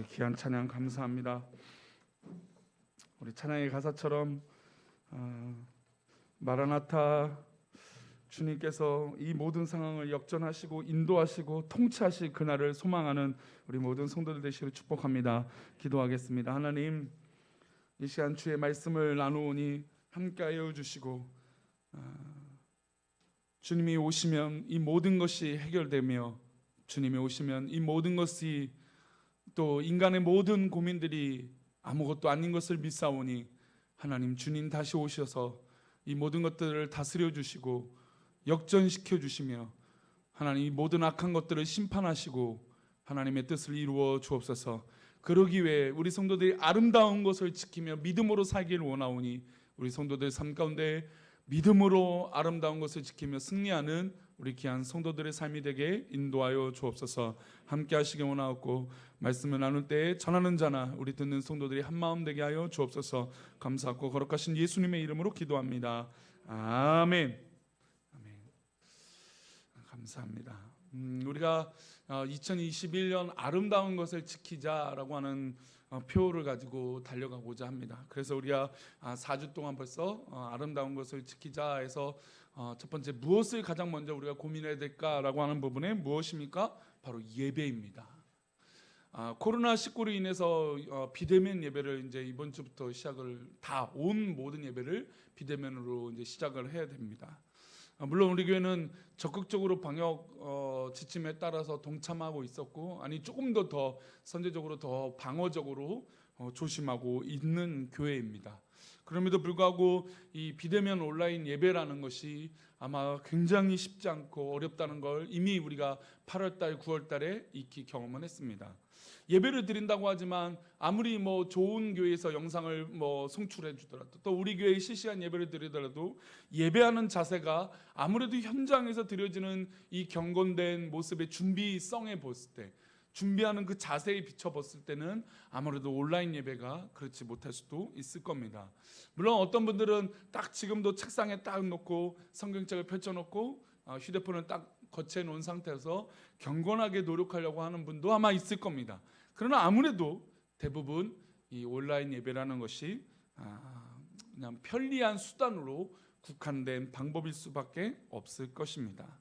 귀한 찬양 감사합니다. 우리 찬양의 가사처럼 마라나타, 주님께서 이 모든 상황을 역전하시고 인도하시고 통치하실 그날을 소망하는 우리 모든 성도들 되시기를 축복합니다. 기도하겠습니다. 하나님, 이 시간 주의 말씀을 나누오니 함께하여 주시고 주님이 오시면 이 모든 것이 해결되며 주님이 오시면 이 모든 것이 또 인간의 모든 고민들이 아무것도 아닌 것을 믿사오니 하나님, 주님 다시 오셔서 이 모든 것들을 다스려 주시고 역전시켜 주시며 하나님 이 모든 악한 것들을 심판하시고 하나님의 뜻을 이루어 주옵소서. 그러기 위해 우리 성도들이 아름다운 것을 지키며 믿음으로 살기를 원하오니 우리 성도들 삶 가운데 믿음으로 아름다운 것을 지키며 승리하는 우리 귀한 성도들의 삶이 되게 인도하여 주옵소서. 함께 하시기 원하옵고 말씀을 나눌 때 전하는 자나 우리 듣는 성도들이 한마음 되게 하여 주옵소서. 감사하고 거룩하신 예수님의 이름으로 기도합니다. 아멘. 아멘. 감사합니다. 우리가 2021년 아름다운 것을 지키자라고 하는 표를 가지고 달려가고자 합니다. 그래서 우리가 4주 동안 벌써 아름다운 것을 지키자 해서 첫 번째, 무엇을 가장 먼저 우리가 고민해야 될까라고 하는 부분에 무엇입니까? 바로 예배입니다. 코로나19로 인해서 비대면 예배를 이제 이번 주부터 시작을 온 모든 예배를 비대면으로 이제 시작을 해야 됩니다. 물론 우리 교회는 적극적으로 방역 지침에 따라서 동참하고 있었고, 조금 더 선제적으로 더 방어적으로 조심하고 있는 교회입니다. 그럼에도 불구하고 이 비대면 온라인 예배라는 것이 아마 굉장히 쉽지 않고 어렵다는 걸 이미 우리가 8월달, 9월달에 익히 경험을 했습니다. 예배를 드린다고 하지만 아무리 좋은 교회에서 영상을 송출해 주더라도, 또 우리 교회에 실시간 예배를 드리더라도 예배하는 자세가 아무래도 현장에서 드려지는 이 경건된 모습의 준비성에 봤을 때, 준비하는 그 자세에 비춰봤을 때는 아무래도 온라인 예배가 그렇지 못할 수도 있을 겁니다. 물론 어떤 분들은 딱 지금도 책상에 딱 놓고 성경책을 펼쳐놓고 휴대폰을 딱 거치해 놓은 상태에서 경건하게 노력하려고 하는 분도 아마 있을 겁니다. 그러나 아무래도 대부분 이 온라인 예배라는 것이 그냥 편리한 수단으로 국한된 방법일 수밖에 없을 것입니다.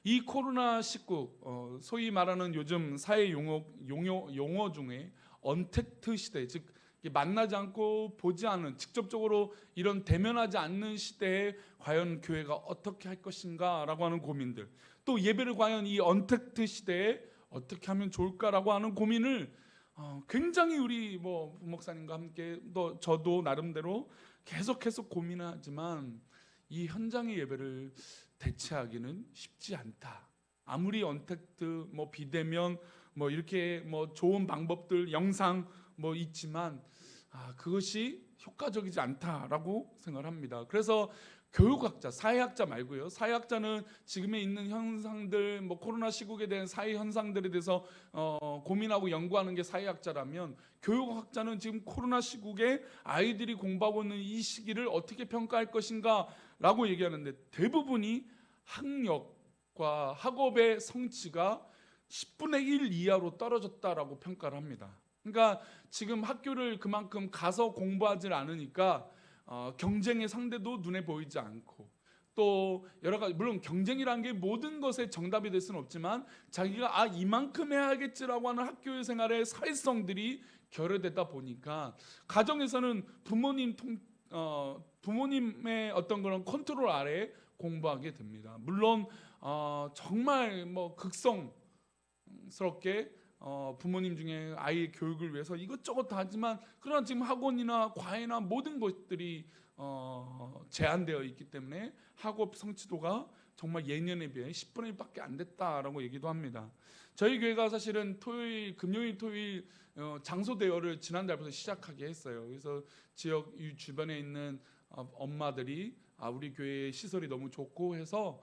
이 코로나19, 소위 말하는 요즘 사회 용어 중에 언택트 시대, 즉 만나지 않고 보지 않은, 직접적으로 이런 대면하지 않는 시대에 과연 교회가 어떻게 할 것인가 라고 하는 고민들, 또 예배를 과연 이 언택트 시대에 어떻게 하면 좋을까라고 하는 고민을 굉장히 우리 부목사님과 함께 또 저도 나름대로 계속해서 고민하지만 이 현장의 예배를 대체하기는 쉽지 않다. 아무리 언택트, 비대면, 이렇게 좋은 방법들, 영상 있지만 그것이 효과적이지 않다라고 생각합니다. 그래서 교육학자, 사회학자 말고요. 사회학자는 지금에 있는 현상들, 코로나 시국에 대한 사회 현상들에 대해서 고민하고 연구하는 게 사회학자라면, 교육학자는 지금 코로나 시국에 아이들이 공부하고 있는 이 시기를 어떻게 평가할 것인가라고 얘기하는데, 대부분이 학력과 학업의 성취가 10분의 1 이하로 떨어졌다라고 평가를 합니다. 그러니까 지금 학교를 그만큼 가서 공부하지 않으니까 경쟁의 상대도 눈에 보이지 않고, 또 여러 가지, 물론 경쟁이라는 게 모든 것의 정답이 될 수는 없지만 자기가 이만큼 해야겠지라고 하는 학교 생활의 사회성들이 결여되다 보니까 가정에서는 부모님의 어떤 그런 컨트롤 아래에 공부하게 됩니다. 물론 정말 극성스럽게 부모님 중에 아이의 교육을 위해서 이것저것 다 하지만, 그러나 지금 학원이나 과외나 모든 것들이 제한되어 있기 때문에 학업 성취도가 정말 예년에 비해 10분의 1밖에 안 됐다라고 얘기도 합니다. 저희 교회가 사실은 금요일, 토요일 장소 대여를 지난달부터 시작하게 했어요. 그래서 지역 주변에 있는 엄마들이 우리 교회 시설이 너무 좋고 해서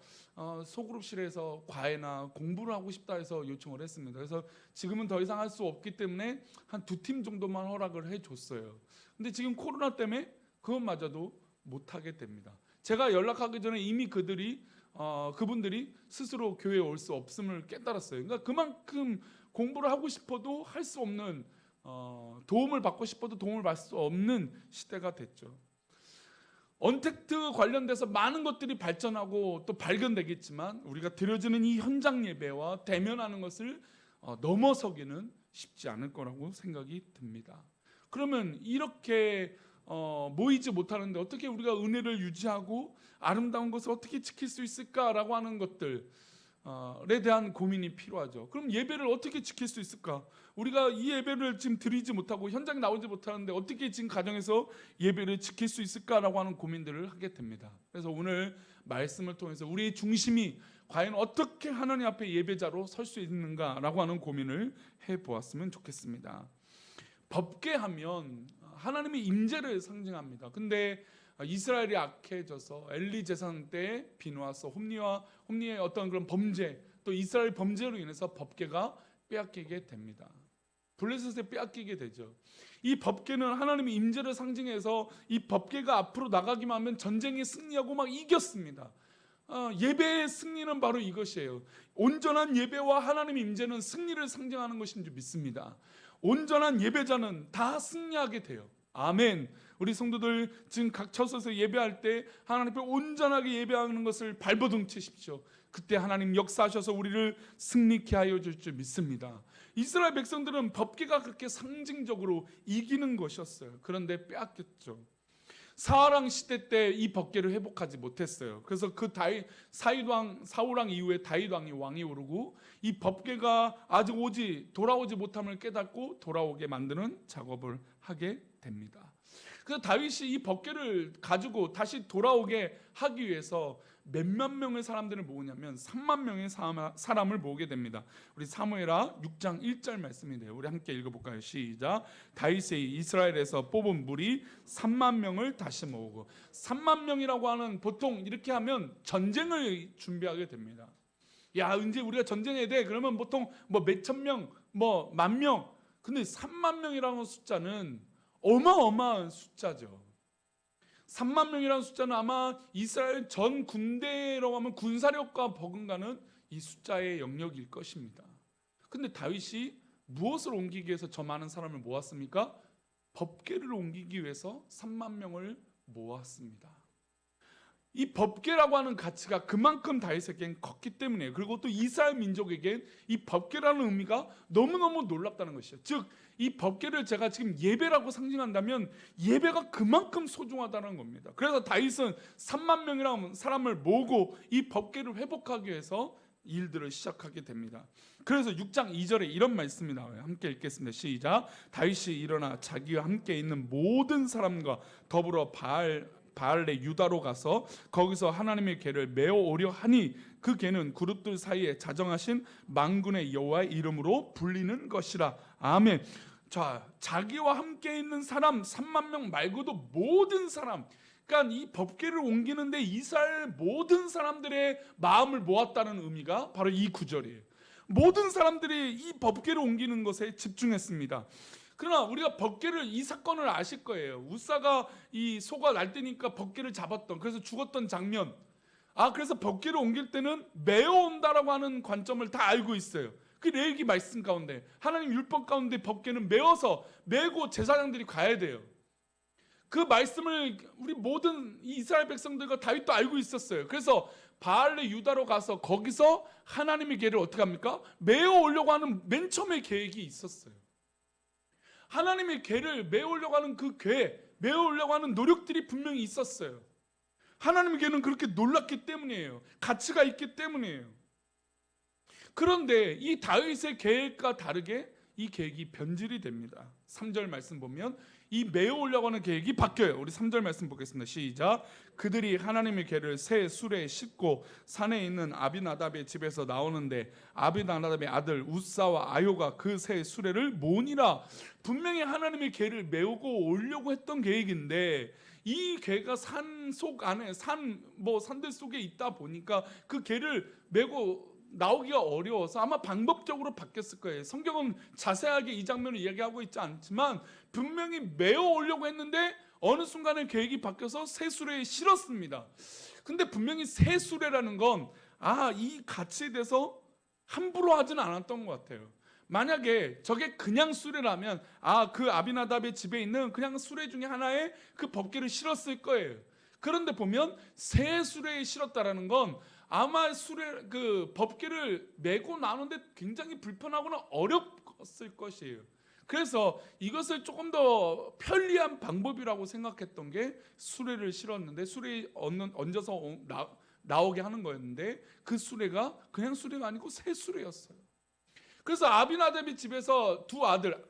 소그룹실에서 과외나 공부를 하고 싶다 해서 요청을 했습니다. 그래서 지금은 더 이상 할 수 없기 때문에 한 2팀 정도만 허락을 해줬어요. 근데 지금 코로나 때문에 그것마저도 못하게 됩니다. 제가 연락하기 전에 이미 그분들이 스스로 교회에 올 수 없음을 깨달았어요. 그러니까 그만큼 공부를 하고 싶어도 할 수 없는 도움을 받고 싶어도 도움을 받을 수 없는 시대가 됐죠. 언택트 관련돼서 많은 것들이 발전하고 또 발견되겠지만 우리가 드려지는 이 현장 예배와 대면하는 것을 넘어서기는 쉽지 않을 거라고 생각이 듭니다. 그러면 이렇게 모이지 못하는데 어떻게 우리가 은혜를 유지하고 아름다운 것을 어떻게 지킬 수 있을까라고 하는 것들에 대한 고민이 필요하죠. 그럼 예배를 어떻게 지킬 수 있을까? 우리가 이 예배를 지금 드리지 못하고 현장에 나오지 못하는데 어떻게 지금 가정에서 예배를 지킬 수 있을까라고 하는 고민들을 하게 됩니다. 그래서 오늘 말씀을 통해서 우리의 중심이 과연 어떻게 하나님 앞에 예배자로 설 수 있는가라고 하는 고민을 해보았으면 좋겠습니다. 법궤하면 하나님의 임재를 상징합니다. 근데 이스라엘이 악해져서 엘리 제사장 때 비누아서 홈리의 어떤 그런 범죄, 또 이스라엘 범죄로 인해서 법궤가 빼앗기게 됩니다. 블레셋에 빼앗기게 되죠. 이 법궤는 하나님의 임재를 상징해서 이 법궤가 앞으로 나가기만 하면 전쟁에 승리하고 막 이겼습니다. 예배의 승리는 바로 이것이에요. 온전한 예배와 하나님의 임재는 승리를 상징하는 것인 줄 믿습니다. 온전한 예배자는 다 승리하게 돼요. 아멘. 우리 성도들 지금 각 처소에서 예배할 때 하나님 앞에 온전하게 예배하는 것을 발버둥 치십시오. 그때 하나님 역사하셔서 우리를 승리케 하여 줄 줄 믿습니다. 이스라엘 백성들은 법궤가 그렇게 상징적으로 이기는 것이었어요. 그런데 빼앗겼죠. 사울왕 시대 때 이 법궤를 회복하지 못했어요. 그래서 그 사울왕 이후에 다윗 왕이 오르고 이 법궤가 아직 돌아오지 못함을 깨닫고 돌아오게 만드는 작업을 하게 됩니다. 그래서 다윗이 이 법궤를 가지고 다시 돌아오게 하기 위해서 몇몇 명의 사람들을 모으냐면 3만 명의 사람을 모으게 됩니다. 우리 사무엘하 6장 1절 말씀인데요. 우리 함께 읽어볼까요? 시작. 다윗이 이스라엘에서 뽑은 무리 3만 명을 다시 모으고, 3만 명이라고 하는, 보통 이렇게 하면 전쟁을 준비하게 됩니다. 야, 이제 우리가 전쟁해야 돼. 그러면 보통 뭐 몇천 명, 뭐 만 명. 근데 3만 명이라는 숫자는 어마어마한 숫자죠. 3만 명이라는 숫자는 아마 이스라엘 전 군대라고 하면 군사력과 버금가는 이 숫자의 영역일 것입니다. 근데 다윗이 무엇을 옮기기 위해서 저 많은 사람을 모았습니까? 법궤를 옮기기 위해서 3만 명을 모았습니다. 이 법궤라고 하는 가치가 그만큼 다윗에겐 컸기 때문이에요. 그리고 또 이스라엘 민족에겐 이 법궤라는 의미가 너무너무 놀랍다는 것이죠. 즉, 이 법궤를 제가 지금 예배라고 상징한다면 예배가 그만큼 소중하다는 겁니다. 그래서 다윗은 3만 명이라는 사람을 모으고 이 법궤를 회복하기 위해서 일들을 시작하게 됩니다. 그래서 6장 2절에 이런 말씀이 나와요. 함께 읽겠습니다. 시작. 다윗이 일어나 자기와 함께 있는 모든 사람과 더불어 바알레 유다로 가서 거기서 하나님의 궤를 메어 오려 하니 그 궤는 그룹들 사이에 자정하신 만군의 여호와의 이름으로 불리는 것이라. 아멘. 자, 자기와 함께 있는 사람 3만 명 말고도 모든 사람, 그러니까 이 법궤를 옮기는데 이스라엘 모든 사람들의 마음을 모았다는 의미가 바로 이 구절이에요. 모든 사람들이 이 법궤를 옮기는 것에 집중했습니다. 그러나 우리가 법궤를, 이 사건을 아실 거예요. 우사가 이 소가 날뛰니까 법궤를 잡았던, 그래서 죽었던 장면. 그래서 법궤를 옮길 때는 메어 온다라고 하는 관점을 다 알고 있어요. 그 레위기 말씀 가운데, 하나님 율법 가운데 법궤는 메고 제사장들이 가야 돼요. 그 말씀을 우리 모든 이스라엘 백성들과 다윗도 알고 있었어요. 그래서 바알레 유다로 가서 거기서 하나님의 궤를 어떻게 합니까? 메어 오려고 하는 맨 처음에 계획이 있었어요. 하나님의 궤를 메우려고 하는 그 메우려고 하는 노력들이 분명히 있었어요. 하나님의 궤는 그렇게 놀랐기 때문이에요. 가치가 있기 때문이에요. 그런데 이 다윗의 계획과 다르게 이 계획이 변질이 됩니다. 3절 말씀 보면 이 메우려고 하는 계획이 바뀌어요. 우리 3절 말씀 보겠습니다. 시작. 그들이 하나님의 궤를 새 수레에 싣고 산에 있는 아비나답의 집에서 나오는데 아비나답의 아들 우사와 아요가 그 새 수레를 모으니라. 분명히 하나님의 궤를 메우고 오려고 했던 계획인데 이 궤가 산속 안에 산들 속에 있다 보니까 그 궤를 메고 나오기가 어려워서 아마 방법적으로 바뀌었을 거예요. 성경은 자세하게 이 장면을 이야기하고 있지 않지만 분명히 메어 오려고 했는데 어느 순간에 계획이 바뀌어서 새 수레에 실었습니다. 근데 분명히 새 수레라는 건 이 가치에 대해서 함부로 하지는 않았던 것 같아요. 만약에 저게 그냥 수레라면 그 아비나답의 집에 있는 그냥 수레 중에 하나에 그 법궤를 실었을 거예요. 그런데 보면 새 수레에 실었다라는 건 아마 그 법궤를 메고 나오는데 굉장히 불편하거나 어렵었을 것이에요. 그래서 이것을 조금 더 편리한 방법이라고 생각했던 게 수레를 실었는데, 수레에 얹어서 나오게 하는 거였는데, 그 수레가 그냥 수레가 아니고 새 수레였어요. 그래서 아비나답의 집에서 두 아들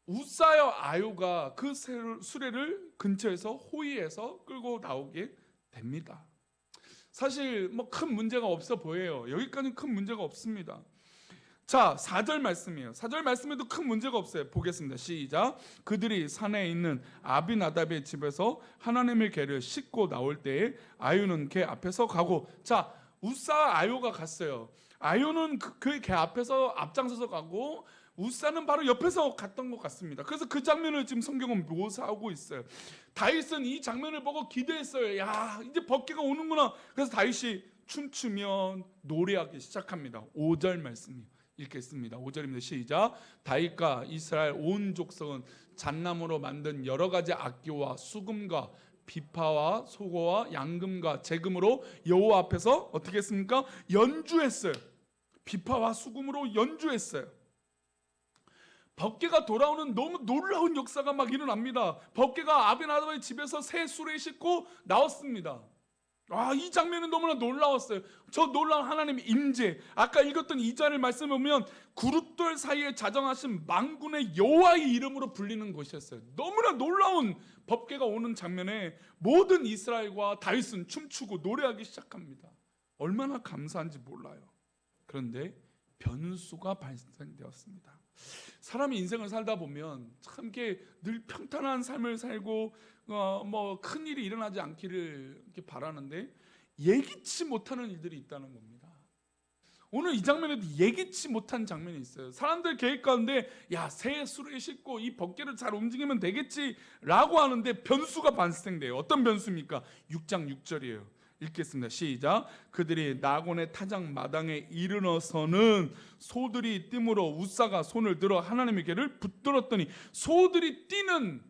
우사여 아요가 그 수레를 근처에서 호위해서 끌고 나오게 됩니다. 사실 뭐 큰 문제가 없어 보여요. 여기까지는 큰 문제가 없습니다. 자, 4절 말씀이에요. 4절 말씀에도 큰 문제가 없어요. 보겠습니다. 시작. 그들이 산에 있는 아비나답의 집에서 하나님의 궤를 싣고 나올 때에 아유는 궤 앞에서 가고, 자, 우사 아요가 갔어요. 아요는 그 궤 앞에서 앞장서서 가고, 우사는 바로 옆에서 갔던 것 같습니다. 그래서 그 장면을 지금 성경은 묘사하고 있어요. 다윗은 이 장면을 보고 기대했어요. 야, 이제 법궤가 오는구나. 그래서 다윗이 춤추며 노래하기 시작합니다. 5절 말씀이에요. 읽겠습니다. 5절입니다. 시작. 다윗과 이스라엘 온 족속은 잣나무로 만든 여러 가지 악기와 수금과 비파와 소고와 양금과 제금으로 여호와 앞에서 어떻게 했습니까? 연주했어요. 비파와 수금으로 연주했어요. 법궤가 돌아오는 너무 놀라운 역사가 막 일어납니다. 법궤가 아비나답의 집에서 새 수레에 싣고 나왔습니다. 이 장면은 너무나 놀라웠어요. 저 놀라운 하나님의 임재, 아까 읽었던 2절의 말씀을 보면 그룹들 사이에 자정하신 만군의 여호와의 이름으로 불리는 것이었어요. 너무나 놀라운 법궤가 오는 장면에 모든 이스라엘과 다윗은 춤추고 노래하기 시작합니다. 얼마나 감사한지 몰라요. 그런데 변수가 발생되었습니다. 사람이 인생을 살다 보면 참 늘 평탄한 삶을 살고 뭐 큰 일이 일어나지 않기를 이렇게 바라는데 예기치 못하는 일들이 있다는 겁니다. 오늘 이 장면에도 예기치 못한 장면이 있어요. 사람들 계획 가운데 새 수레에 싣고 이 법궤를 잘 움직이면 되겠지라고 하는데 변수가 발생돼요. 어떤 변수입니까? 6장 6절이에요. 읽겠습니다. 시작. 그들이 나곤의 타작 마당에 이르러서는 소들이 띠므로 우사가 손을 들어 하나님의 궤를 붙들었더니 소들이 뛰는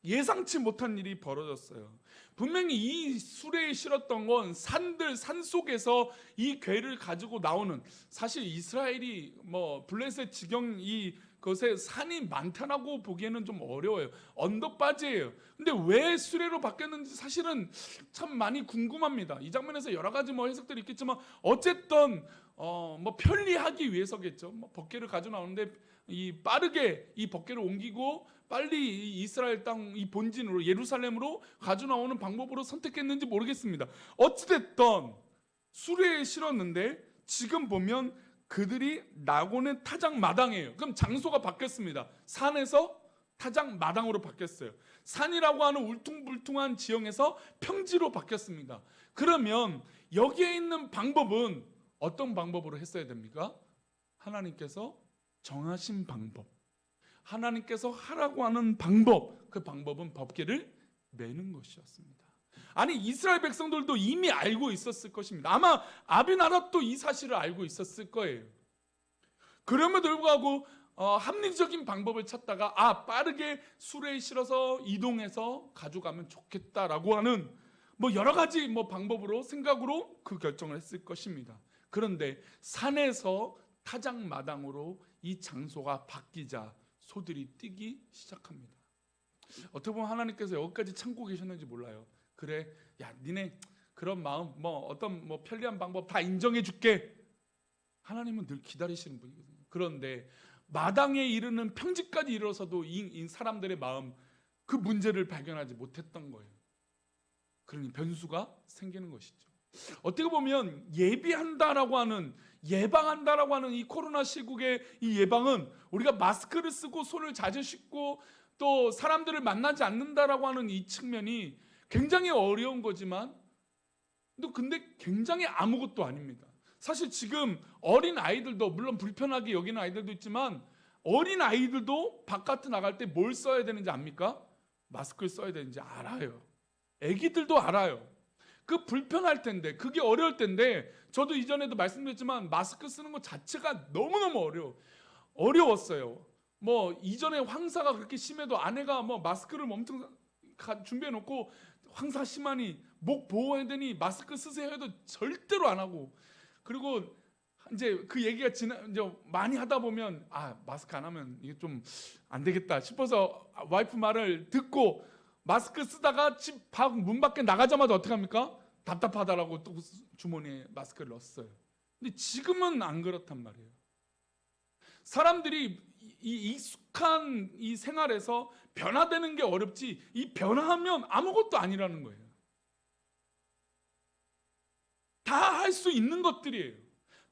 예상치 못한 일이 벌어졌어요. 분명히 이 수레에 실었던 건 산 속에서 이 궤를 가지고 나오는, 사실 이스라엘이 뭐 블레셋 지경 그것에 산이 많다라고 보기에는 좀 어려워요. 언덕바지예요. 근데 왜 수레로 바뀌었는지 사실은 참 많이 궁금합니다. 이 장면에서 여러 가지 뭐 해석들이 있겠지만 어쨌든 뭐 편리하기 위해서겠죠. 뭐 법궤를 가지고 나오는데 빠르게 이 법궤를 옮기고 빨리 이스라엘 땅 이 본진으로 예루살렘으로 가지고 나오는 방법으로 선택했는지 모르겠습니다. 어찌됐든 수레에 실었는데 지금 보면 그들이 나곤의 타작 마당이에요. 그럼 장소가 바뀌었습니다. 산에서 타작 마당으로 바뀌었어요. 산이라고 하는 울퉁불퉁한 지형에서 평지로 바뀌었습니다. 그러면 여기에 있는 방법은 어떤 방법으로 했어야 됩니까? 하나님께서 정하신 방법, 하나님께서 하라고 하는 방법, 그 방법은 법궤를 매는 것이었습니다. 아니, 이스라엘 백성들도 이미 알고 있었을 것입니다. 아마 아비나답도 이 사실을 알고 있었을 거예요. 그럼에도 불구하고 합리적인 방법을 찾다가 빠르게 수레에 실어서 이동해서 가져가면 좋겠다라고 하는 뭐 여러 가지 방법으로 생각으로 그 결정을 했을 것입니다. 그런데 산에서 타작 마당으로 이 장소가 바뀌자 소들이 뛰기 시작합니다. 어떻게 보면 하나님께서 여기까지 참고 계셨는지 몰라요. 그래, 니네 그런 마음, 어떤 편리한 방법 다 인정해 줄게. 하나님은 늘 기다리시는 분이거든요. 그런데 마당에 이르는 평지까지 이르러서도 이 사람들의 마음, 그 문제를 발견하지 못했던 거예요. 그러니 변수가 생기는 것이죠. 어떻게 보면 예방한다라고 하는 이 코로나 시국의 이 예방은 우리가 마스크를 쓰고 손을 자주 씻고 또 사람들을 만나지 않는다라고 하는 이 측면이 굉장히 어려운 거지만 근데 굉장히 아무것도 아닙니다. 사실 지금 어린 아이들도 물론 불편하게 여기는 아이들도 있지만 어린 아이들도 바깥에 나갈 때 뭘 써야 되는지 압니까? 마스크를 써야 되는지 알아요. 애기들도 알아요. 그 불편할 텐데, 그게 어려울 텐데, 저도 이전에도 말씀드렸지만 마스크 쓰는 것 자체가 너무너무 어려워. 어려웠어요. 뭐 이전에 황사가 그렇게 심해도 아내가 뭐 마스크를 엄청 준비해 놓고 황사 심하니 목 보호해야 되니 마스크 쓰세요 해도 절대로 안 하고, 그리고 이제 그 얘기가 이제 많이 하다 보면 마스크 안 하면 이게 좀 안 되겠다 싶어서 와이프 말을 듣고 마스크 쓰다가 집 문 밖에 나가자마자 어떻게 합니까? 답답하다라고 또 주머니에 마스크를 넣었어요. 근데 지금은 안 그렇단 말이에요. 사람들이 이 익숙한 이 생활에서 변화되는 게 어렵지, 이 변화하면 아무것도 아니라는 거예요. 다 할 수 있는 것들이에요.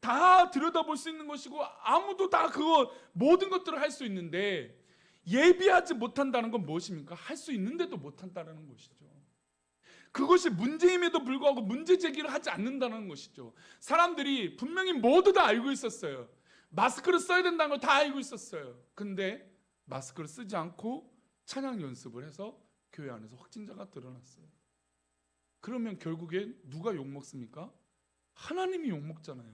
다 들여다볼 수 있는 것이고 아무도 다 그거 모든 것들을 할 수 있는데, 예비하지 못한다는 건 무엇입니까? 할 수 있는데도 못한다는 것이죠. 그것이 문제임에도 불구하고 문제 제기를 하지 않는다는 것이죠. 사람들이 분명히 모두 다 알고 있었어요. 마스크를 써야 된다는 걸 다 알고 있었어요. 근데 마스크를 쓰지 않고 찬양 연습을 해서 교회 안에서 확진자가 드러났어요. 그러면 결국에 누가 욕먹습니까? 하나님이 욕먹잖아요.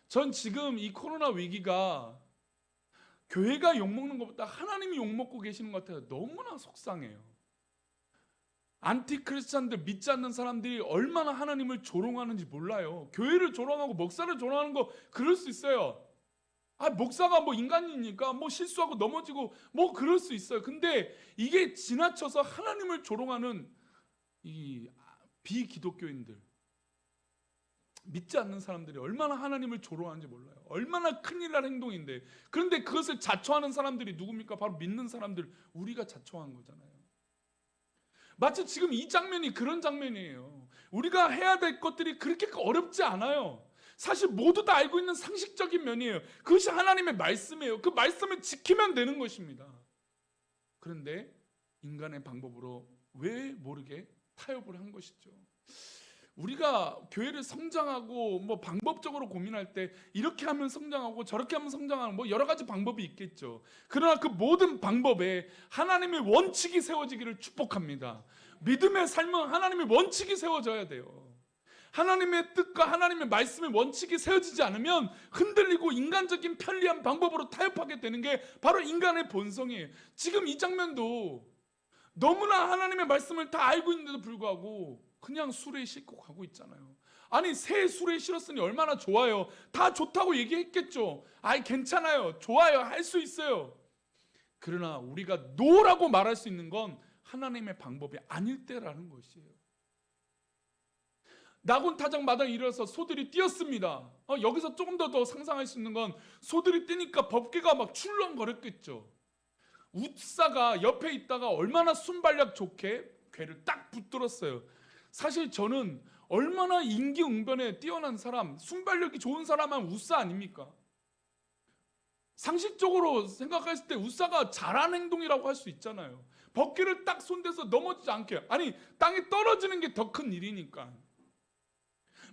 전 지금 이 코로나 위기가 교회가 욕먹는 것보다 하나님이 욕먹고 계시는 것 같아요. 너무나 속상해요. 안티크리스찬들, 믿지 않는 사람들이 얼마나 하나님을 조롱하는지 몰라요. 교회를 조롱하고 목사를 조롱하는 거 그럴 수 있어요. 목사가 뭐 인간이니까 뭐 실수하고 넘어지고 뭐 그럴 수 있어요. 근데 이게 지나쳐서 하나님을 조롱하는 이 비기독교인들, 믿지 않는 사람들이 얼마나 하나님을 조롱하는지 몰라요. 얼마나 큰일 날 행동인데, 그런데 그것을 자초하는 사람들이 누굽니까? 바로 믿는 사람들, 우리가 자초한 거잖아요. 마치 지금 이 장면이 그런 장면이에요. 우리가 해야 될 것들이 그렇게 어렵지 않아요. 사실 모두 다 알고 있는 상식적인 면이에요. 그것이 하나님의 말씀이에요. 그 말씀을 지키면 되는 것입니다. 그런데 인간의 방법으로 왜 모르게 타협을 한 것이죠. 우리가 교회를 성장하고 뭐 방법적으로 고민할 때 이렇게 하면 성장하고 저렇게 하면 성장하는 뭐 여러 가지 방법이 있겠죠. 그러나 그 모든 방법에 하나님의 원칙이 세워지기를 축복합니다. 믿음의 삶은 하나님의 원칙이 세워져야 돼요. 하나님의 뜻과 하나님의 말씀의 원칙이 세워지지 않으면 흔들리고 인간적인 편리한 방법으로 타협하게 되는 게 바로 인간의 본성이에요. 지금 이 장면도 너무나 하나님의 말씀을 다 알고 있는데도 불구하고 그냥 수레에 싣고 가고 있잖아요. 아니, 새 수레에 실었으니 얼마나 좋아요. 다 좋다고 얘기했겠죠. 괜찮아요, 좋아요, 할 수 있어요. 그러나 우리가 노라고 말할 수 있는 건 하나님의 방법이 아닐 때라는 것이에요. 나곤타작 마당에 이르러서 소들이 뛰었습니다. 여기서 조금 더 상상할 수 있는 건 소들이 뛰니까 법궤가 막 출렁거렸겠죠. 웃사가 옆에 있다가 얼마나 순발력 좋게 궤를 딱 붙들었어요. 사실 저는 얼마나 임기응변에 뛰어난 사람, 순발력이 좋은 사람 하면 웃사 아닙니까? 상식적으로 생각했을 때 웃사가 잘한 행동이라고 할 수 있잖아요. 법궤를 딱 손대서 넘어지지 않게, 땅에 떨어지는 게 더 큰 일이니까,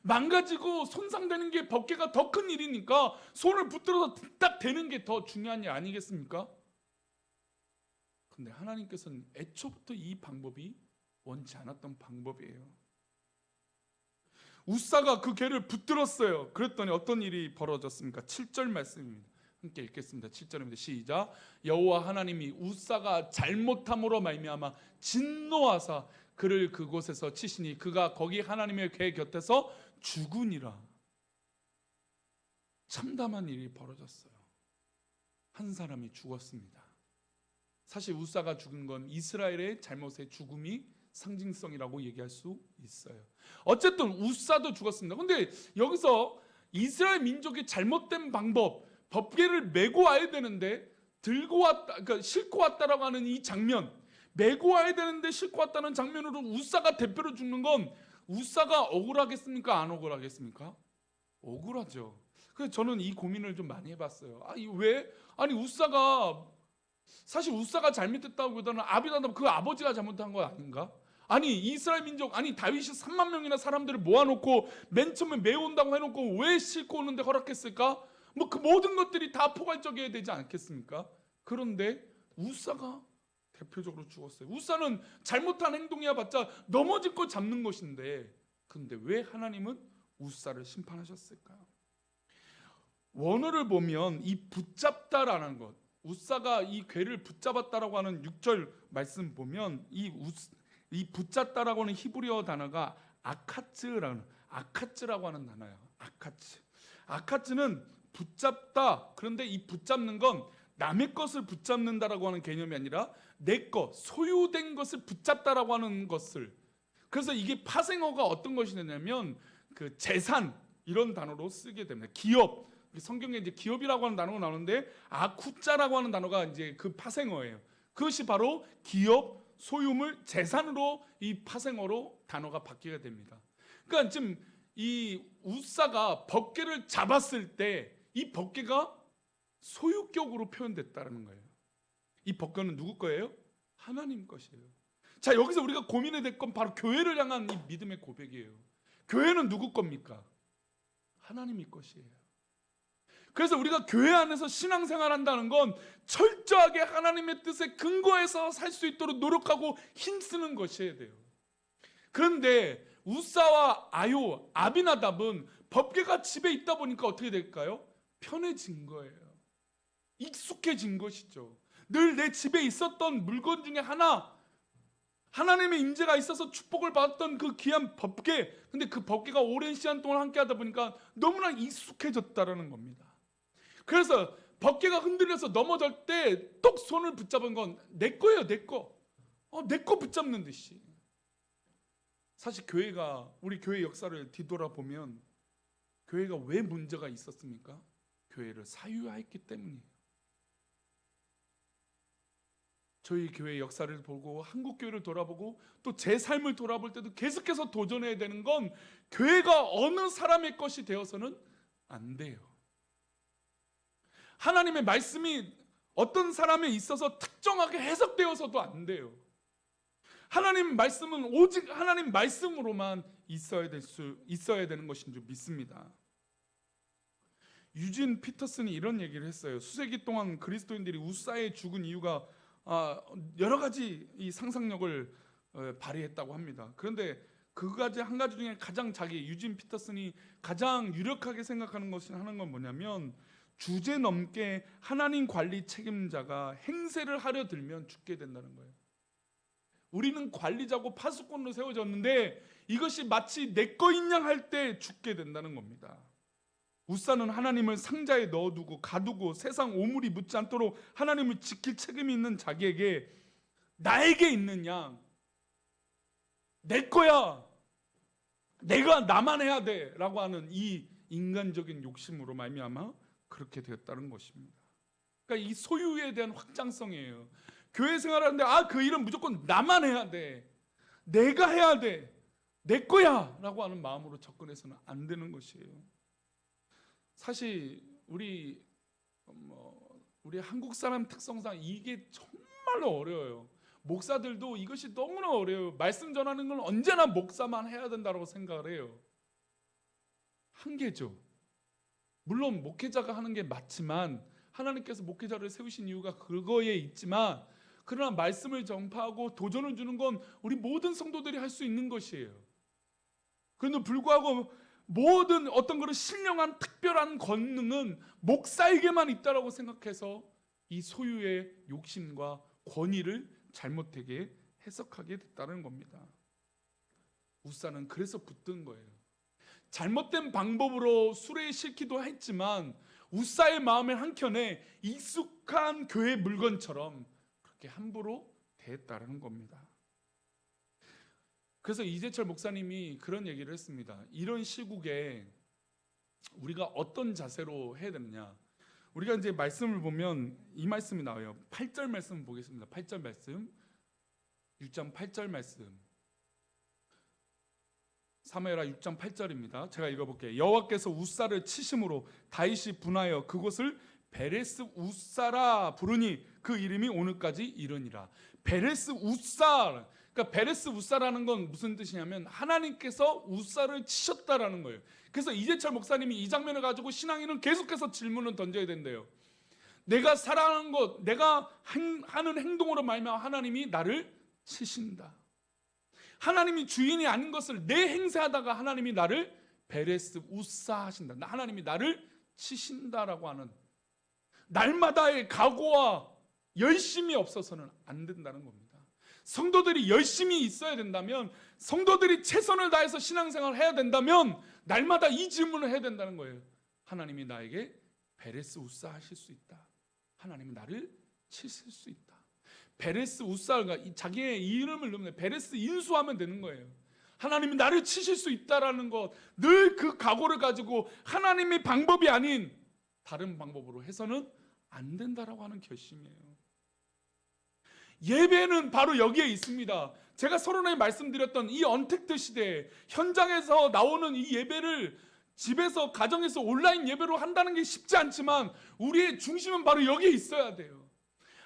망가지고 손상되는 게 법궤가 더 큰 일이니까 손을 붙들어서 딱 대는 게 더 중요한 일 아니겠습니까? 근데 하나님께서는 애초부터 이 방법이 원치 않았던 방법이에요. 웃사가 그 궤를 붙들었어요. 그랬더니 어떤 일이 벌어졌습니까? 7절 말씀입니다. 함께 읽겠습니다. 7절입니다. 시작. 여호와 하나님이 웃사가 잘못함으로 말미암아 진노하사 그를 그곳에서 치시니 그가 거기 하나님의 궤 곁에서 죽으니라. 참담한 일이 벌어졌어요. 한 사람이 죽었습니다. 사실 웃사가 죽은 건 이스라엘의 잘못의 죽음이 상징성이라고 얘기할 수 있어요. 어쨌든 웃사도 죽었습니다. 근데 여기서 이스라엘 민족의 잘못된 방법, 법궤를 메고 와야 되는데 들고 왔다, 그러니까 싣고 왔다라고 하는 이 장면, 메고 와야 되는데 싣고 왔다는 장면으로 웃사가 대표로 죽는 건 웃사가 억울하겠습니까? 안 억울하겠습니까? 억울하죠. 그래서 저는 이 고민을 좀 많이 해봤어요. 왜? 웃사가, 사실 웃사가 잘못했다기보다는 아비나답 그 아버지가 잘못한 거 아닌가? 이스라엘 민족, 다윗이 3만 명이나 사람들을 모아놓고 맨 처음에 메어온다고 해놓고 왜 싣고 오는데 허락했을까? 그 모든 것들이 다 포괄적이어야 되지 않겠습니까? 그런데 웃사가 대표적으로 죽었어요. 웃사는 잘못한 행동이야 봤자 넘어질 거 잡는 것인데, 근데 왜 하나님은 웃사를 심판하셨을까요? 원어를 보면 이 붙잡다라는 것, 우사가 이 궤를 붙잡았다라고 하는 6절 말씀 보면 이 붙잡다라고 하는 히브리어 단어가 아카츠라고 하는 단어예요. 아카츠는 붙잡다. 그런데 이 붙잡는 건 남의 것을 붙잡는다라고 하는 개념이 아니라 내 것, 소유된 것을 붙잡다라고 하는 것을. 그래서 이게 파생어가 어떤 것이 되냐면 그 재산 이런 단어로 쓰게 됩니다. 기업. 성경에 이제 기업이라고 하는 단어가 나오는데 아쿠자라고 하는 단어가 이제 그 파생어예요. 그것이 바로 기업, 소유물, 재산으로 이 파생어로 단어가 바뀌게 됩니다. 그러니까 지금 이 우사가 법궤를 잡았을 때 이 법궤가 소유격으로 표현됐다는 거예요. 이 법궤는 누구 거예요? 하나님 것이에요. 자, 여기서 우리가 고민해야 될 건 바로 교회를 향한 이 믿음의 고백이에요. 교회는 누구 겁니까? 하나님의 것이에요. 그래서 우리가 교회 안에서 신앙생활한다는 건 철저하게 하나님의 뜻에 근거해서 살 수 있도록 노력하고 힘쓰는 것이어야 돼요. 그런데 우사와 아비나답은 법궤가 집에 있다 보니까 어떻게 될까요? 편해진 거예요. 익숙해진 것이죠. 늘 내 집에 있었던 물건 중에 하나, 하나님의 임재가 있어서 축복을 받았던 그 귀한 법궤. 근데 그 법궤가 오랜 시간 동안 함께 하다 보니까 너무나 익숙해졌다라는 겁니다. 그래서 법궤가 흔들려서 넘어질 때 똑 손을 붙잡은 건 내 거예요, 내 거. 내 거 붙잡는 듯이. 사실 우리 교회 역사를 뒤돌아보면 교회가 왜 문제가 있었습니까? 교회를 사유화했기 때문이에요. 저희 교회 역사를 보고 한국 교회를 돌아보고 또 제 삶을 돌아볼 때도 계속해서 도전해야 되는 건 교회가 어느 사람의 것이 되어서는 안 돼요. 하나님의 말씀이 어떤 사람에 있어서 특정하게 해석되어서도 안 돼요. 하나님 말씀은 오직 하나님 말씀으로만 있어야 되는 것인 줄 믿습니다. 유진 피터슨이 이런 얘기를 했어요. 수세기 동안 그리스도인들이 우사에 죽은 이유가 여러 가지 이 상상력을 발휘했다고 합니다. 그런데 한 가지 중에 가장 유진 피터슨이 가장 유력하게 생각하는 것이 하는 건 뭐냐면 주제 넘게 하나님 관리 책임자가 행세를 하려 들면 죽게 된다는 거예요. 우리는 관리자고 파수꾼으로 세워졌는데 이것이 마치 내 거인 양 할 때 죽게 된다는 겁니다. 우사는 하나님을 상자에 넣어두고 가두고 세상 오물이 묻지 않도록 하나님을 지킬 책임이 있는 자기에게 나에게 있는 양, 내 거야, 내가 나만 해야 돼 라고 하는 이 인간적인 욕심으로 말미암아 그렇게 되었다는 것입니다. 그러니까 이 소유에 대한 확장성이에요. 교회 생활하는데 그 일은 무조건 나만 해야 돼, 내가 해야 돼, 내 거야 라고 하는 마음으로 접근해서는 안 되는 것이에요. 사실 우리 한국 사람 특성상 이게 정말로 어려워요. 목사들도 이것이 너무나 어려워요. 말씀 전하는 건 언제나 목사만 해야 된다고 생각을 해요. 한계죠. 물론 목회자가 하는 게 맞지만 하나님께서 목회자를 세우신 이유가 그거에 있지만 그러나 말씀을 전파하고 도전을 주는 건 우리 모든 성도들이 할 수 있는 것이에요. 그런데 불구하고 모든 어떤 그런 신령한 특별한 권능은 목사에게만 있다라고 생각해서 이 소유의 욕심과 권위를 잘못되게 해석하게 됐다는 겁니다. 우사는 그래서 붙든 거예요. 잘못된 방법으로 수레에 싣기도 했지만 우사의 마음의 한켠에 익숙한 교회 물건처럼 그렇게 함부로 대했다는 겁니다. 그래서 이재철 목사님이 그런 얘기를 했습니다. 이런 시국에 우리가 어떤 자세로 해야 되느냐. 우리가 이제 말씀을 보면 이 말씀이 나와요. 8절 말씀 보겠습니다. 8절 말씀, 6.8절 말씀. 사무엘하 6.8절입니다. 제가 읽어볼게요. 여호와께서 우사를 치심으로 다윗이 분하여 그곳을 베레스 우사라 부르니 그 이름이 오늘까지 이르니라. 베레스 우사, 그러니까 베레스 우사라는 건 무슨 뜻이냐면 하나님께서 우사를 치셨다라는 거예요. 그래서 이재철 목사님이 이 장면을 가지고 신앙인은 계속해서 질문을 던져야 된대요. 내가 사랑하는 것, 내가 하는 행동으로 말미암아 하나님이 나를 치신다. 하나님이 주인이 아닌 것을 내 행세하다가 하나님이 나를 베레스 우사 하신다. 하나님이 나를 치신다라고 하는 날마다의 각오와 열심이 없어서는 안 된다는 겁니다. 성도들이 열심히 있어야 된다면, 성도들이 최선을 다해서 신앙생활을 해야 된다면 날마다 이 질문을 해야 된다는 거예요. 하나님이 나에게 베레스 우사 하실 수 있다. 하나님이 나를 치실 수 있다. 베레스 우사가 자기의 이름을 넣으면 베레스 인수하면 되는 거예요. 하나님이 나를 치실 수 있다라는 것, 늘 그 각오를 가지고 하나님의 방법이 아닌 다른 방법으로 해서는 안 된다라고 하는 결심이에요. 예배는 바로 여기에 있습니다. 제가 서론에 말씀드렸던 이 언택트 시대에 현장에서 나오는 이 예배를 집에서 가정에서 온라인 예배로 한다는 게 쉽지 않지만 우리의 중심은 바로 여기에 있어야 돼요.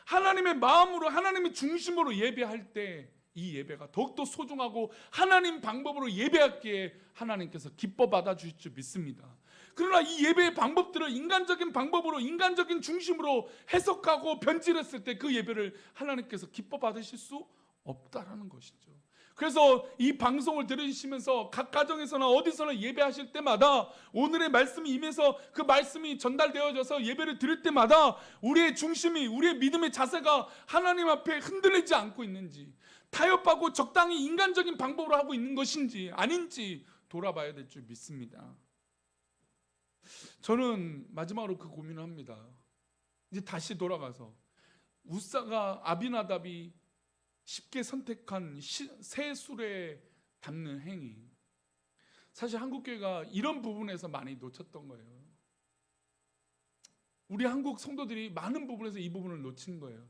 하나님의 마음으로 하나님의 중심으로 예배할 때 이 예배가 더욱더 소중하고 하나님 방법으로 예배할기에 하나님께서 기뻐 받아주실 줄 믿습니다. 그러나 이 예배의 방법들을 인간적인 방법으로 인간적인 중심으로 해석하고 변질했을 때 그 예배를 하나님께서 기뻐 받으실 수 없다라는 것이죠. 그래서 이 방송을 들으시면서 각 가정에서나 어디서나 예배하실 때마다 오늘의 말씀이 임해서 그 말씀이 전달되어져서 예배를 드릴 때마다 우리의 중심이, 우리의 믿음의 자세가 하나님 앞에 흔들리지 않고 있는지, 타협하고 적당히 인간적인 방법으로 하고 있는 것인지 아닌지 돌아봐야 될 줄 믿습니다. 저는 마지막으로 그 고민을 합니다. 이제 다시 돌아가서 우사가 아비나답이 쉽게 선택한 새 술에 담는 행위, 사실 한국교회가 이런 부분에서 많이 놓쳤던 거예요. 우리 한국 성도들이 많은 부분에서 이 부분을 놓친 거예요.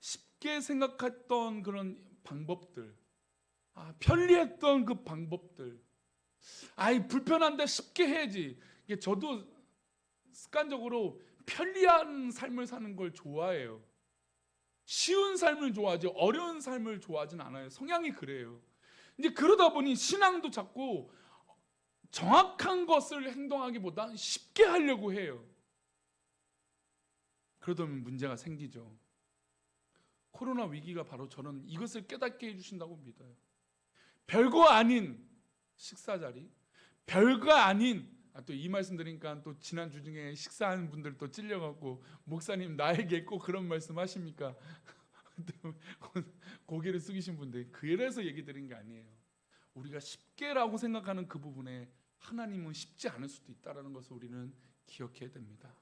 쉽게 생각했던 그런 방법들, 편리했던 그 방법들, 불편한데 쉽게 해야지. 저도 습관적으로 편리한 삶을 사는 걸 좋아해요. 쉬운 삶을 좋아하지 어려운 삶을 좋아하진 않아요. 성향이 그래요. 이제 그러다 보니 신앙도 자꾸 정확한 것을 행동하기보다 쉽게 하려고 해요. 그러다 보면 문제가 생기죠. 코로나 위기가 바로 저는 이것을 깨닫게 해주신다고 믿어요. 별거 아닌 식사 자리, 별거 아닌, 또 이 말씀 드리니까 또 지난주 중에 식사하는 분들 또 찔려갖고 목사님 나에게 꼭 그런 말씀 하십니까? 고개를 숙이신 분들, 그래서 얘기 드린 게 아니에요. 우리가 쉽게라고 생각하는 그 부분에 하나님은 쉽지 않을 수도 있다는 것을 우리는 기억해야 됩니다.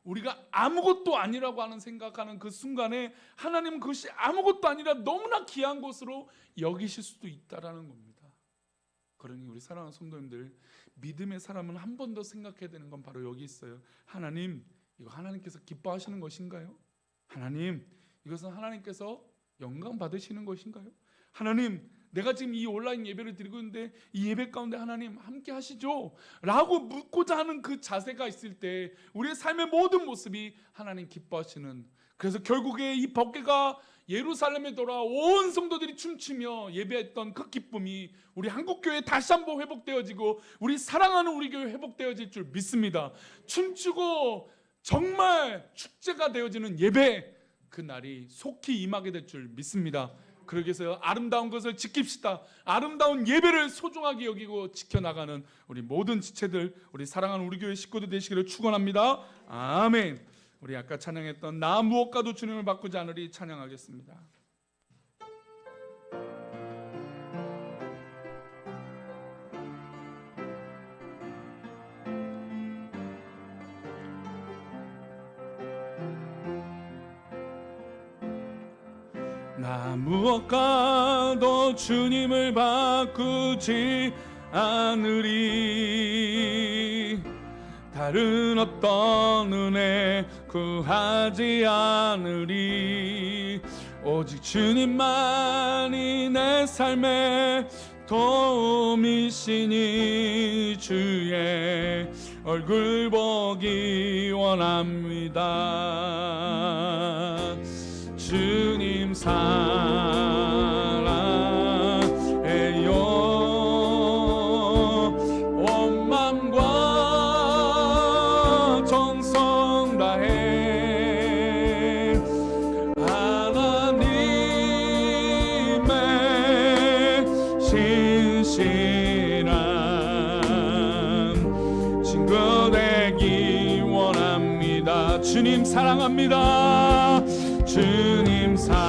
우리가 아무것도 아니라고 하는 생각하는 그 순간에 하나님은 그것이 아무것도 아니라 너무나 귀한 것으로 여기실 수도 있다는 겁니다. 그러니 우리 사랑하는 성도님들, 믿음의 사람은 한 번 더 생각해야 되는 건 바로 여기 있어요. 하나님, 이거 하나님께서 기뻐하시는 것인가요? 하나님, 이것은 하나님께서 영광 받으시는 것인가요? 하나님, 내가 지금 이 온라인 예배를 드리고 있는데 이 예배 가운데 하나님 함께 하시죠? 라고 묻고자 하는 그 자세가 있을 때 우리의 삶의 모든 모습이 하나님 기뻐하시는, 그래서 결국에 이 법궤가 예루살렘에 돌아 온 성도들이 춤추며 예배했던 그 기쁨이 우리 한국교회에 다시 한번 회복되어지고 우리 사랑하는 우리 교회 회복되어질 줄 믿습니다. 춤추고 정말 축제가 되어지는 예배, 그 날이 속히 임하게 될 줄 믿습니다. 그러기 위해서 아름다운 것을 지킵시다. 아름다운 예배를 소중하게 여기고 지켜나가는 우리 모든 지체들, 우리 사랑하는 우리 교회 식구들 되시기를 축원합니다. 아멘. 우리 아까 찬양했던 나 무엇과도 주님을 바꾸지 않으리 찬양하겠습니다. 나 무엇과도 주님을 바꾸지 않으리, 다른 어떤 은혜 구하지 않으리, 오직 주님만이 내 삶의 도움이시니 주의 얼굴 보기 원합니다. 주님 사랑해요. 온 맘과 정성 다해 하나님의 신실한 친구 되기 주님 사랑합니다. 주님 사랑해요.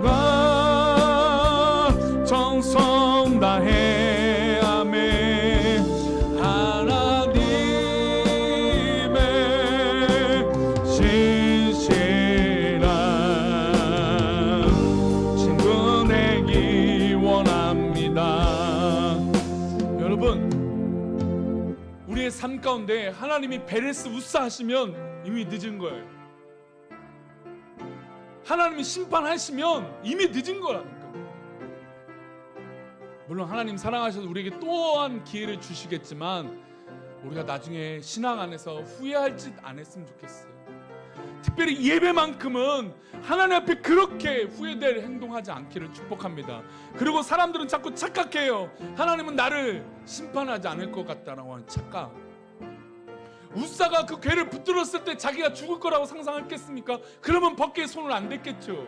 나 정성 다해 아멘. 하나님의 신실한 친구 되기 원합니다. 여러분, 우리의 삶 가운데 하나님이 베레스 우사 하시면 이미 늦은 거예요. 하나님이 심판하시면 이미 늦은 거라니까. 물론 하나님 사랑하셔서 우리에게 또한 기회를 주시겠지만 우리가 나중에 신앙 안에서 후회할 짓 안 했으면 좋겠어요. 특별히 예배만큼은 하나님 앞에 그렇게 후회될 행동하지 않기를 축복합니다. 그리고 사람들은 자꾸 착각해요. 하나님은 나를 심판하지 않을 것 같다라고 하는 착각. 우사가 그 괴를 붙들었을 때 자기가 죽을 거라고 상상했겠습니까? 그러면 벗기에 손을 안 댔겠죠.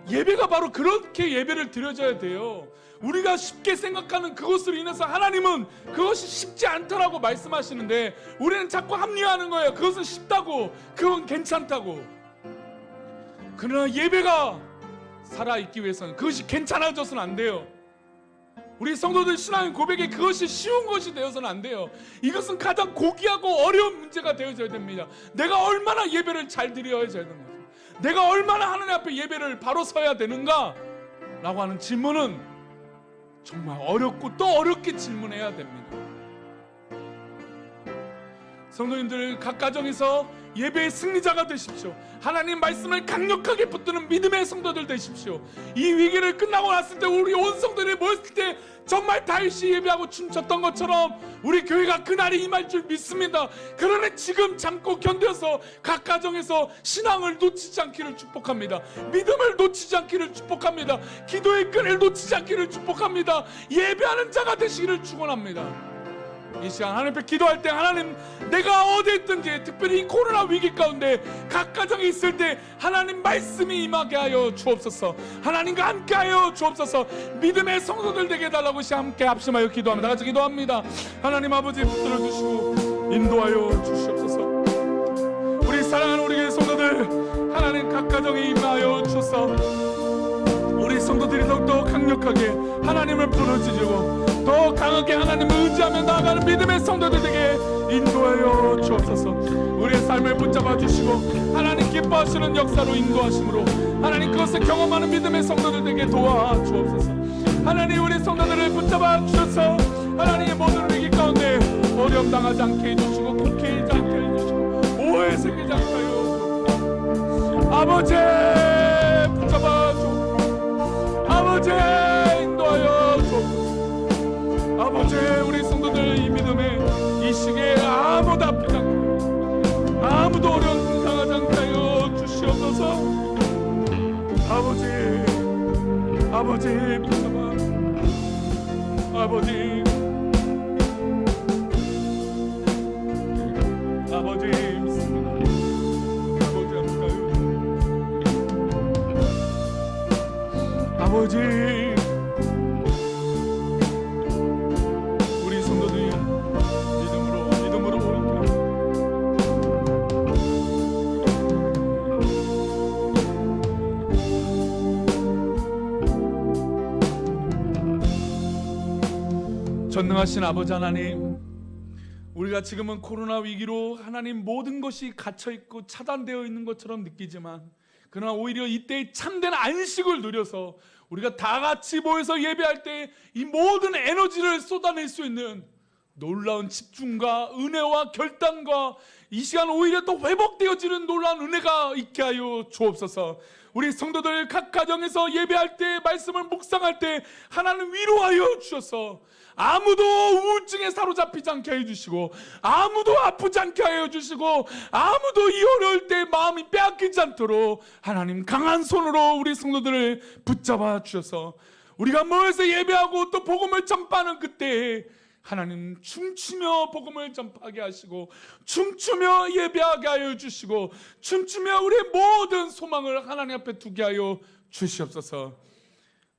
예배가 바로 그렇게 예배를 드려져야 돼요. 우리가 쉽게 생각하는 그것으로 인해서 하나님은 그것이 쉽지 않다라고 말씀하시는데 우리는 자꾸 합리화하는 거예요. 그것은 쉽다고, 그건 괜찮다고. 그러나 예배가 살아있기 위해서는 그것이 괜찮아져서는 안 돼요. 우리 성도들 신앙의 고백에 그것이 쉬운 것이 되어서는 안 돼요. 이것은 가장 고귀하고 어려운 문제가 되어져야 됩니다. 내가 얼마나 예배를 잘 드려야 되는 거죠. 내가 얼마나 하나님 앞에 예배를 바로 서야 되는가? 라고 하는 질문은 정말 어렵고 또 어렵게 질문해야 됩니다. 성도님들, 각 가정에서 예배의 승리자가 되십시오. 하나님 말씀을 강력하게 붙드는 믿음의 성도들 되십시오. 이 위기를 끝나고 났을 때 우리 온 성도들이 모였을 때 정말 다윗이 예배하고 춤췄던 것처럼 우리 교회가 그날이 임할 줄 믿습니다. 그러나 지금 참고 견뎌서 각 가정에서 신앙을 놓치지 않기를 축복합니다. 믿음을 놓치지 않기를 축복합니다. 기도의 끈을 놓치지 않기를 축복합니다. 예배하는 자가 되시기를 축원합니다. 이 시간 하나님 앞에 기도할 때 하나님, 내가 어디 있든지 특별히 이 코로나 위기 가운데 각 가정에 있을 때 하나님 말씀이 임하게 하여 주옵소서. 하나님과 함께 하여 주옵소서. 믿음의 성도들 되게 해달라고 함께 합심하여 기도합니다. 같이 기도합니다. 하나님 아버지 붙들어 주시고 인도하여 주시옵소서. 우리 사랑하는 우리 교회 성도들, 하나님 각 가정에 임하여 주셔서 우리 성도들이 더욱더 강력하게 하나님을 부르짖고 더 강하게 하나님을 의지하며 나아가는 믿음의 성도들에게 인도하여 주옵소서. 우리의 삶을 붙잡아 주시고 하나님 기뻐하시는 역사로 인도하심으로 하나님 그것을 경험하는 믿음의 성도들에게 도와 주옵소서. 하나님 우리 성도들을 붙잡아 주셔서 하나님의 모든 위기 가운데 어려움 당하지 않게 해주시고 곡해하지 않게 해주시고 오해 생기지 않게 하여 아버지 붙잡아 주옵소서. 아버지 인도하여 주옵소서. 아버지 우리 성도들 이 믿음에 이 시기에 아무도 아프지 않고 아무도 어려움 당하지 않게 하여 주시옵소서. 아버지 붙잡아 아버지 믿습니다. 아버지 할까요? 아버지 전능하신 아버지 하나님, 우리가 지금은 코로나 위기로 하나님 모든 것이 갇혀있고 차단되어 있는 것처럼 느끼지만 그러나 오히려 이때의 참된 안식을 누려서 우리가 다 같이 모여서 예배할 때 이 모든 에너지를 쏟아낼 수 있는 놀라운 집중과 은혜와 결단과 이 시간 오히려 또 회복되어지는 놀라운 은혜가 있게 하여 주옵소서. 우리 성도들 각 가정에서 예배할 때 말씀을 묵상할 때 하나님 위로하여 주셔서 아무도 우울증에 사로잡히지 않게 해주시고 아무도 아프지 않게 하여 주시고 아무도 이 어려울 때 마음이 빼앗기지 않도록 하나님 강한 손으로 우리 성도들을 붙잡아 주셔서 우리가 모여서 예배하고 또 복음을 전파하는 그때에 하나님 춤추며 복음을 전파하게 하시고 춤추며 예배하게 하여 주시고 춤추며 우리의 모든 소망을 하나님 앞에 두게 하여 주시옵소서.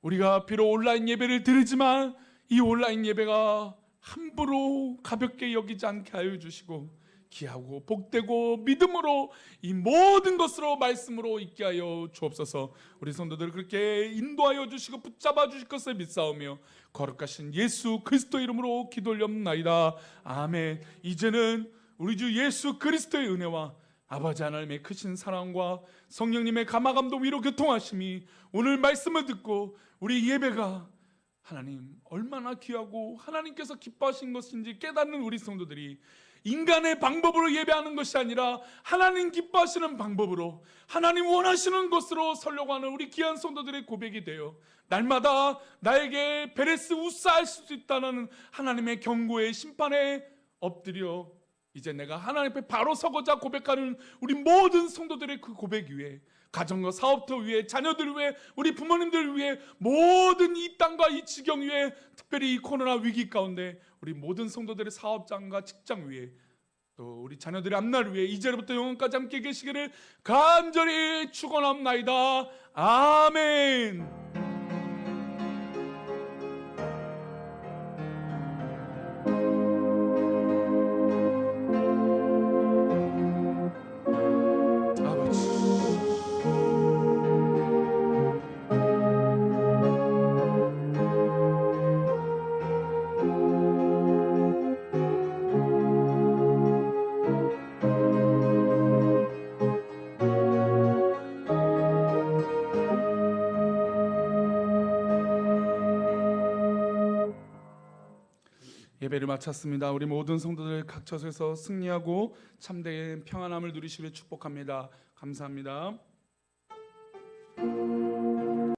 우리가 비록 온라인 예배를 드리지만 이 온라인 예배가 함부로 가볍게 여기지 않게 하여 주시고 귀하고 복되고 믿음으로 이 모든 것으로 말씀으로 있게 하여 주옵소서. 우리 성도들 그렇게 인도하여 주시고 붙잡아 주실 것을 믿사오며 거룩하신 예수 그리스도 이름으로 기도 올려옵나이다. 아멘. 이제는 우리 주 예수 그리스도의 은혜와 아버지 하나님의 크신 사랑과 성령님의 감화감동 위로 교통하심이 오늘 말씀을 듣고 우리 예배가 하나님 얼마나 귀하고 하나님께서 기뻐하신 것인지 깨닫는 우리 성도들이 인간의 방법으로 예배하는 것이 아니라 하나님 기뻐하시는 방법으로 하나님 원하시는 것으로 서려고 하는 우리 귀한 성도들의 고백이 되어 날마다 나에게 베레스 우사할 수 있다는 하나님의 경고의 심판에 엎드려 이제 내가 하나님 앞에 바로 서고자 고백하는 우리 모든 성도들의 그 고백 위에 가정과 사업터 위에 자녀들 위에 우리 부모님들 위에 모든 이 땅과 이 지경 위에 특별히 이 코로나 위기 가운데 우리 모든 성도들의 사업장과 직장 위에 또 우리 자녀들의 앞날 위에 이제로부터 영원까지 함께 계시기를 간절히 축원합나이다. 아멘. 예배를 마쳤습니다. 우리 모든 성도들 각 처소에서 승리하고 참된 평안함을 누리시길 축복합니다. 감사합니다.